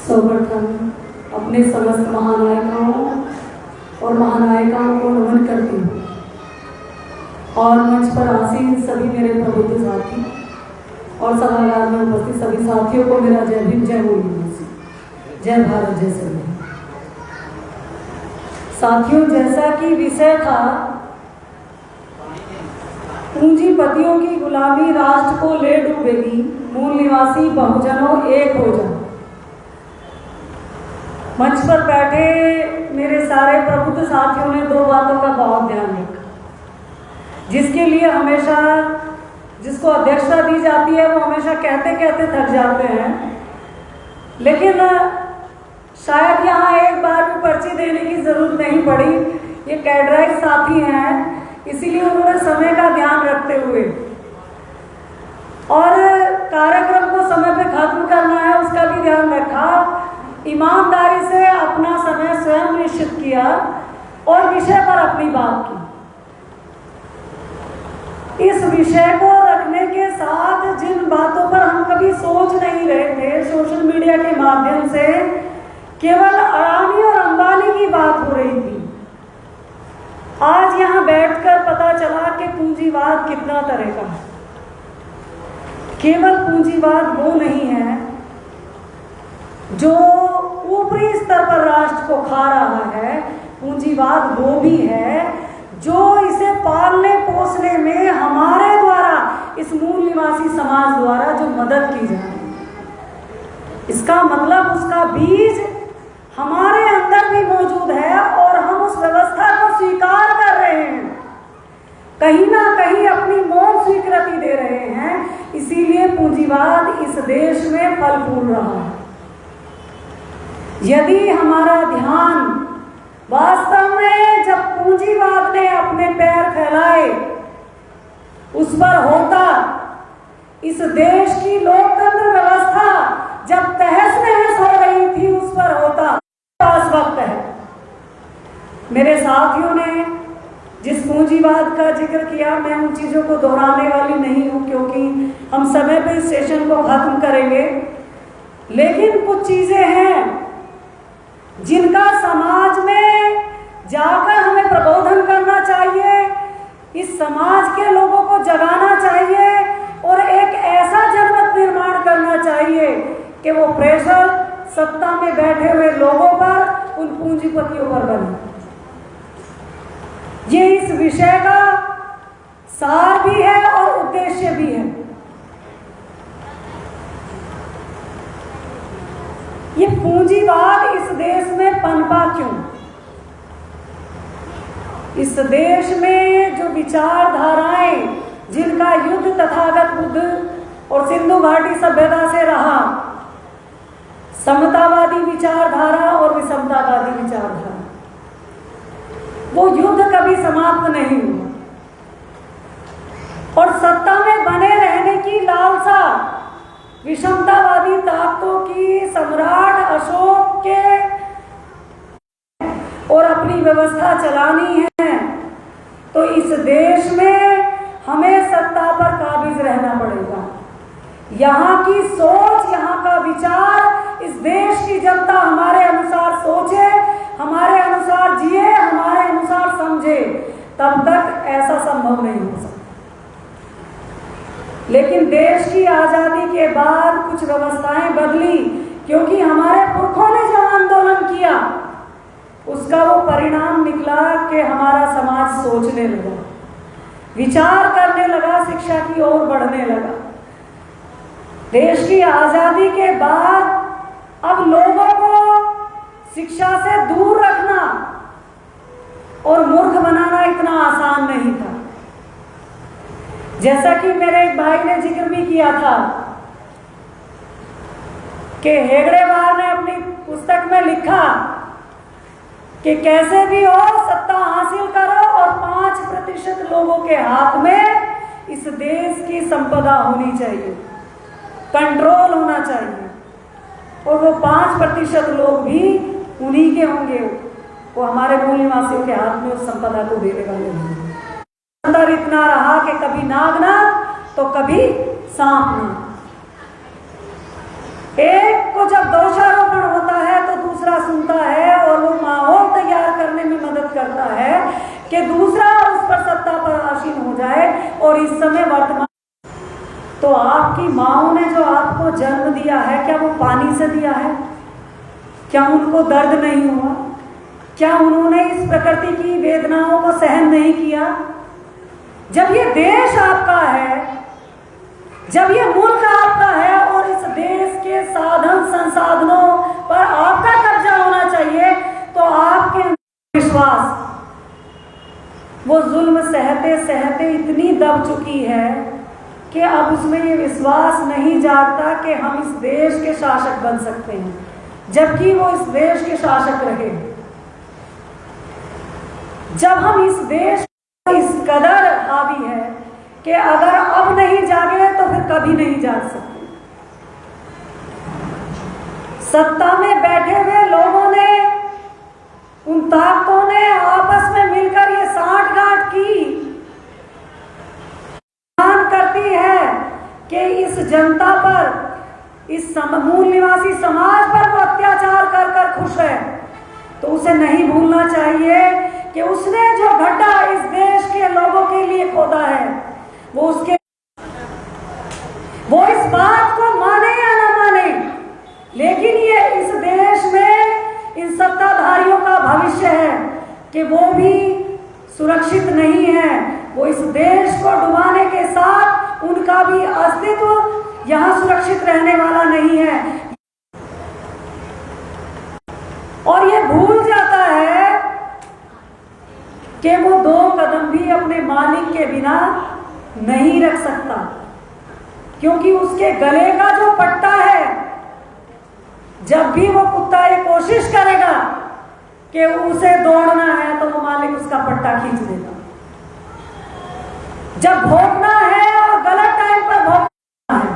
सर्वप्रथम अपने समस्त महानायकों और महानायिकाओं को नमन करती हूँ और मंच पर आसीन सभी मेरे प्रबुद्ध साथी और सभागार में उपस्थित सभी साथियों को मेरा जय भीम, जय बोली, जय भारत, जय सभी। साथियों, जैसा कि विषय था पूंजीपतियों की गुलामी राष्ट्र को ले डूबेगी, मूल निवासी बहुजनों एक हो जाओ। मंच पर बैठे मेरे सारे प्रबुद्ध साथियों ने दो बातों का बहुत ध्यान रखा, जिसके लिए हमेशा जिसको अध्यक्षता दी जाती है वो हमेशा कहते कहते थक जाते हैं, लेकिन शायद यहाँ एक बार भी पर्ची देने की जरूरत नहीं पड़ी। ये कैडराइट साथी हैं, इसीलिए उन्होंने समय का ध्यान रखते हुए और कार्यक्रम को समय पे खत्म करना है उसका भी ध्यान रखा, ईमानदारी से अपना समय स्वयं निश्चित किया और विषय पर अपनी बात की। इस विषय को रखने के साथ जिन बातों पर हम कभी सोच नहीं रहे थे, सोशल मीडिया के माध्यम से केवल अडानी और अंबानी की बात हो रही थी। आज यहाँ बैठकर पता चला कि पूंजीवाद कितना तरह का है। केवल पूंजीवाद वो नहीं है जो ऊपरी स्तर पर राष्ट्र को खा रहा है, पूंजीवाद वो भी है जो इसे पालने पोसने में हमारे द्वारा, इस मूल निवासी समाज द्वारा जो मदद की जाती है। इसका मतलब उसका बीज हमारे अंदर भी मौजूद है और हम उस व्यवस्था को स्वीकार कर रहे हैं, कहीं ना कहीं अपनी मौन स्वीकृति दे रहे हैं। इसीलिए पूंजीवाद इस देश में फल फूल रहा है। यदि हमारा ध्यान वास्तव में जब पूंजीवाद ने अपने पैर फैलाए उस पर होता, इस देश की लोकतंत्र व्यवस्था जब तहस नहस हो रही थी उस पर होता, पास वक्त है। मेरे साथियों ने जिस पूंजीवाद का जिक्र किया, मैं उन चीजों को दोहराने वाली नहीं हूं क्योंकि हम समय पे इस सेशन को खत्म करेंगे, लेकिन कुछ चीजें हैं जिनका समाज में जाकर हमें प्रबोधन करना चाहिए, इस समाज के लोगों को जगाना चाहिए और एक ऐसा जनमत निर्माण करना चाहिए कि वो प्रेशर सत्ता में बैठे हुए लोगों पर, उन पूंजीपतियों पर बने। ये इस विषय का सार भी है और उद्देश्य भी है। ये पूंजीवाद इस देश में पनपा क्यों? इस देश में जो विचारधाराएं जिनका युद्ध तथागत बुद्ध और सिंधु घाटी सभ्यता से रहा, समतावादी विचारधारा और विषमतावादी विचारधारा, वो युद्ध कभी समाप्त नहीं हुआ और सत्ता में बने रहने की लालसा विषमतावादी ताकतों की सम्राट अशोक के और अपनी व्यवस्था चलानी है, तो इस देश में हमें सत्ता पर काबिज रहना पड़ेगा। यहाँ की सोच, यहाँ का विचार, इस देश की जनता हमारे अनुसार सोचे, हमारे अनुसार जिए, हमारे अनुसार समझे, तब तक ऐसा संभव नहीं हो सकता। लेकिन देश की आजादी के बाद कुछ व्यवस्थाएं बदली क्योंकि हमारे पुरखों ने जो आंदोलन किया उसका वो परिणाम निकला कि हमारा समाज सोचने लगा, विचार करने लगा, शिक्षा की ओर बढ़ने लगा। देश की आजादी के बाद अब लोगों को शिक्षा से दूर रखना और मूर्ख बनाना इतना आसान नहीं था। जैसा कि मेरे एक भाई ने जिक्र भी किया था कि हेगड़ेवार ने अपनी पुस्तक में लिखा कि कैसे भी हो सत्ता हासिल करो और 5% लोगों के हाथ में इस देश की संपदा होनी चाहिए, कंट्रोल होना चाहिए, और वो 5% लोग भी उन्हीं के होंगे, वो हमारे मूल निवासियों के हाथ में उस संपदा को देने वाले होंगे। अंदर इतना रहा कि कभी नागना तो कभी सांप ना। एक को जब दोषारोपण होता कि दूसरा उस पर सत्ता पर आसीन हो जाए। और इस समय वर्तमान तो आपकी माँओं ने जो आपको जन्म दिया है, क्या वो पानी से दिया है? क्या उनको दर्द नहीं हुआ? क्या उन्होंने इस प्रकृति की वेदनाओं को सहन नहीं किया? जब ये देश आपका है, जब ये मुल्क आपका है और इस देश के साधन संसाधनों पर आपका कब्जा होना चाहिए, तो आपके विश्वास वो जुल्म सहते सहते इतनी दब चुकी है कि अब उसमें ये विश्वास नहीं जागता कि हम इस देश के शासक बन सकते हैं, जबकि वो इस देश के शासक रहे। जब हम इस देश इस कदर हावी है कि अगर अब नहीं जागे तो फिर कभी नहीं जाग सकते। सत्ता में बैठे हुए लोगों ने, उन ताकतों ने आपस में मिलकर ये साठगांठ की, मान करती है कि इस जनता पर, इस मूल निवासी समाज पर वो अत्याचार कर कर खुश है, तो उसे नहीं भूलना चाहिए कि उसने जो गड्ढा इस देश के लोगों के लिए खोदा है, वो इस बात को माने या ना माने, लेकिन ये इस देश में इन सत्ताधारियों का भविष्य है कि वो भी सुरक्षित नहीं है। वो इस देश को डुबाने के साथ उनका भी अस्तित्व यहाँ सुरक्षित रहने वाला नहीं है। और ये भूल जाता है कि वो 2 कदम भी अपने मालिक के बिना नहीं रख सकता, क्योंकि उसके गले का जो पट्टा है, जब भी वो कुत्ता ये कोशिश करेगा कि उसे दौड़ना है, तो वो मालिक उसका पट्टा खींच देगा। जब भौंकना है और गलत टाइम पर भौंकना है,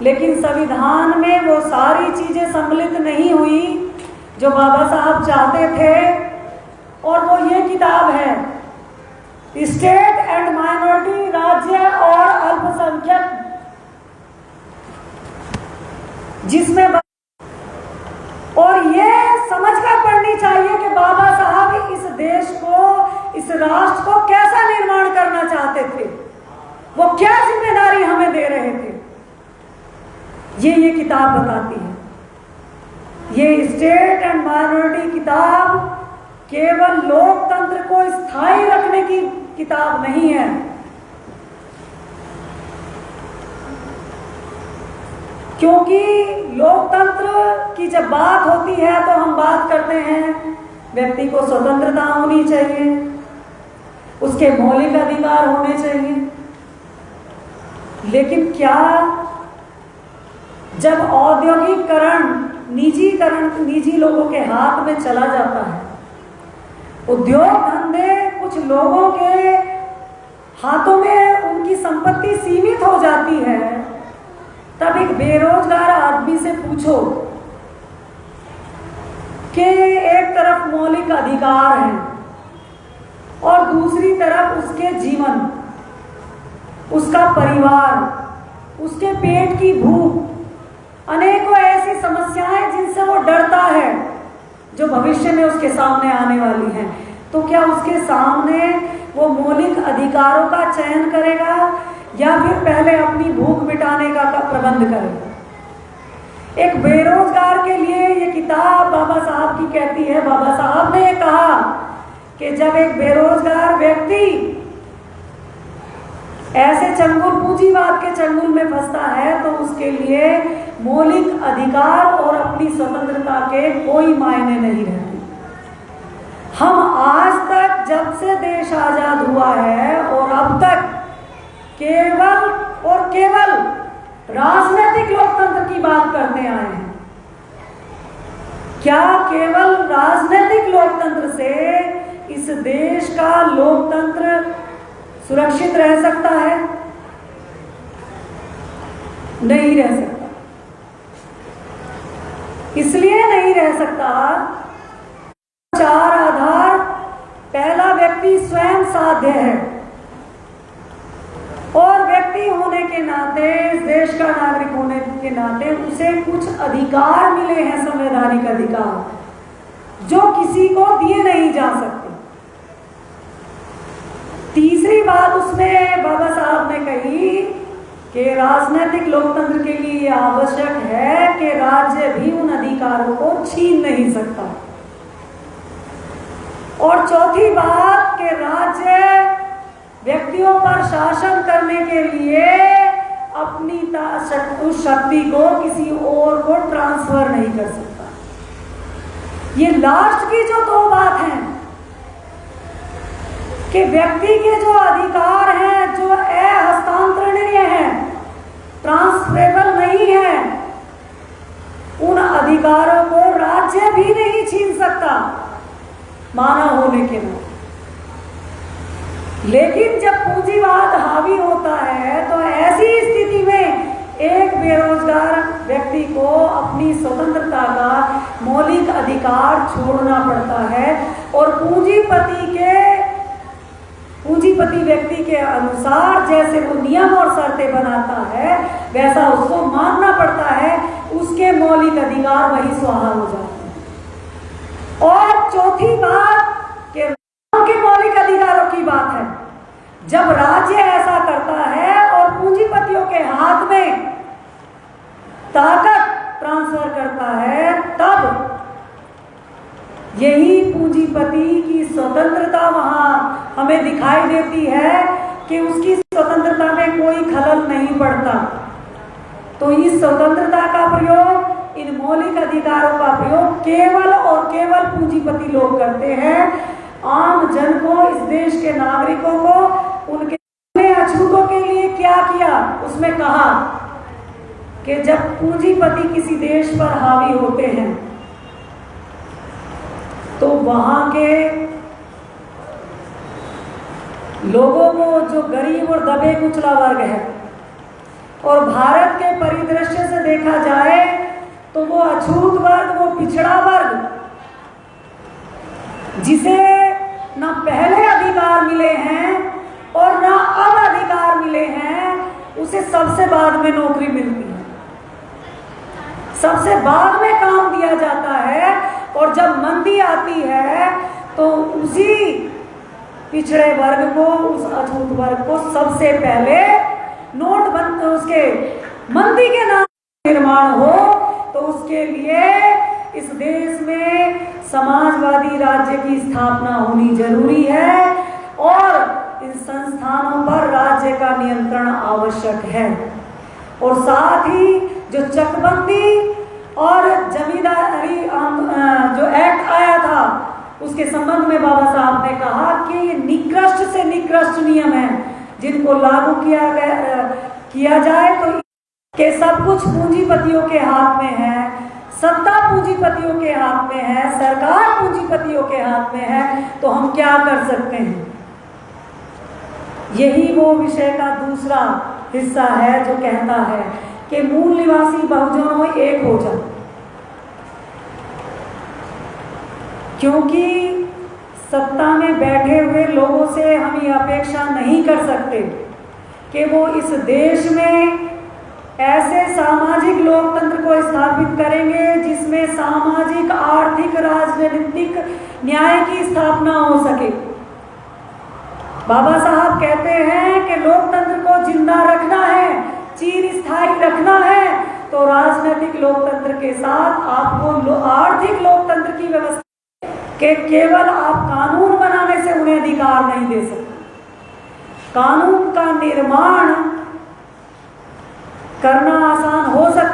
लेकिन संविधान में वो सारी चीजें सम्मिलित नहीं हुई जो बाबा साहब चाहते थे। और वो ये किताब है, स्टेट एंड माइनॉरिटी, राज्य और अल्पसंख्यक, जिसमें और ये समझकर पढ़नी चाहिए कि बाबा साहब इस देश को, इस राष्ट्र को कैसा निर्माण करना चाहते थे, वो क्या जिम्मेदारी हमें दे रहे थे, ये किताब बताती है। ये स्टेट एंड माइनॉरिटी किताब केवल लोकतंत्र को स्थायी रखने की किताब नहीं है, क्योंकि लोकतंत्र की जब बात होती है तो हम बात करते हैं व्यक्ति को स्वतंत्रता होनी चाहिए, उसके मौलिक अधिकार होने चाहिए। लेकिन क्या जब औद्योगिकरण, निजीकरण निजी लोगों के हाथ में चला जाता है, उद्योग धंधे कुछ लोगों के हाथों में उनकी संपत्ति सीमित हो जाती है, तब एक बेरोजगार आदमी से पूछो कि एक तरफ मौलिक अधिकार है और दूसरी तरफ उसके जीवन, उसका परिवार, उसके पेट की भूख, अनेकों ऐसी समस्याएं जिनसे वो डरता है, जो भविष्य में उसके सामने आने वाली हैं, तो क्या उसके सामने वो मौलिक अधिकारों का चयन करेगा या फिर पहले अपनी भूख मिटाने का प्रबंध करेगा? एक बेरोजगार के लिए ये किताब बाबा साहब की कहती है, बाबा साहब ने कहा कि जब एक बेरोजगार व्यक्ति ऐसे चंगुल, पूंजीवाद के चंगुल में फंसता है, तो उसके लिए मौलिक अधिकार और अपनी स्वतंत्रता के कोई मायने नहीं रहते। हम आज तक, जब से देश आजाद हुआ है और अब तक, केवल और केवल राजनीतिक लोकतंत्र की बात करते आए हैं। क्या केवल राजनीतिक लोकतंत्र से इस देश का लोकतंत्र सुरक्षित रह सकता है? नहीं रह सकता। इसलिए नहीं रह सकता, 4 आधार। पहला, व्यक्ति स्वयं साध्य है और व्यक्ति होने के नाते, इस देश का नागरिक होने के नाते उसे कुछ अधिकार मिले हैं, संवैधानिक अधिकार, जो किसी को दिए नहीं जा सकते। तीसरी बात उसमें बाबा साहब ने कही कि राजनीतिक लोकतंत्र के लिए आवश्यक है कि राज्य भी उन अधिकारों को छीन नहीं सकता। और चौथी बात कि राज्य व्यक्तियों पर शासन करने के लिए अपनी उस शक्ति को किसी और को ट्रांसफर नहीं कर सकता। ये लास्ट की जो दो बात हैं कि व्यक्ति के जो अधिकार हैं जो हस्तांतरणीय हैं, ट्रांसफरेबल नहीं है, उन अधिकारों को राज्य भी नहीं छीन सकता मानव होने के नाते। लेकिन जब पूंजीवाद हावी होता है तो ऐसी स्थिति में एक बेरोजगार व्यक्ति को अपनी स्वतंत्रता का मौलिक अधिकार छोड़ना पड़ता है और पूंजीपति व्यक्ति के अनुसार जैसे वो नियम और शर्तें बनाता है वैसा उसको मानना पड़ता है, उसके मौलिक अधिकार वही स्वाहा हो जाते हैं। और चौथी बात के मौलिक अधिकारों की बात है, जब राज्य ऐसा करता है और पूंजीपतियों के हाथ में ताकत ट्रांसफर करता है, तब यही पूंजीपति की स्वतंत्रता वहां हमें दिखाई देती है कि उसकी स्वतंत्रता में कोई खलल नहीं पड़ता। तो इस स्वतंत्रता का प्रयोग, इन मौलिक अधिकारों का प्रयोग केवल और केवल पूंजीपति लोग करते हैं। आम जन को, इस देश के नागरिकों को उनके अछूतों के लिए क्या किया? उसमें कहा कि जब पूंजीपति किसी देश पर हावी होते हैं तो वहां के लोगों को, जो गरीब और दबे कुचला वर्ग है, और भारत के परिदृश्य से देखा जाए तो वो अछूत वर्ग, वो पिछड़ा वर्ग, जिसे ना पहले अधिकार मिले हैं और ना अब अधिकार मिले हैं, उसे सबसे बाद में नौकरी मिलती है, सबसे बाद में काम दिया जाता है। और जब मंदी आती है तो उसी पिछड़े वर्ग को, उस अछूत वर्ग को सबसे पहले नोटबंदी, उसके मंदी के नाम निर्माण हो तो उसके लिए इस देश में समाजवादी राज्य की स्थापना होनी जरूरी है और इन संस्थानों पर राज्य का नियंत्रण आवश्यक है। और साथ ही जो चकबंदी और जमींदारी जो एक्ट आया था उसके संबंध में बाबा साहब ने कहा कि ये निकृष्ट से निकृष्ट नियम है, जिनको लागू किया जाए तो कि सब कुछ पूंजीपतियों के हाथ में है, सत्ता पूंजीपतियों के हाथ में है, सरकार पूंजीपतियों के हाथ में है, तो हम क्या कर सकते हैं। यही वो विषय का दूसरा हिस्सा है जो कहता है कि मूल निवासी बहुजनों एक हो जाए, क्योंकि सत्ता में बैठे हुए लोगों से हम ये अपेक्षा नहीं कर सकते कि वो इस देश में ऐसे सामाजिक लोकतंत्र को स्थापित करेंगे जिसमें सामाजिक, आर्थिक, राजनीतिक न्याय की स्थापना हो सके। बाबा साहब कहते हैं कि लोकतंत्र को जिंदा रखना है, चिरस्थायी रखना है, तो राजनीतिक लोकतंत्र के साथ आपको आर्थिक लोकतंत्र की व्यवस्था के केवल आप कानून बनाने से उन्हें अधिकार नहीं दे सकते। कानून का निर्माण करना आसान हो सकता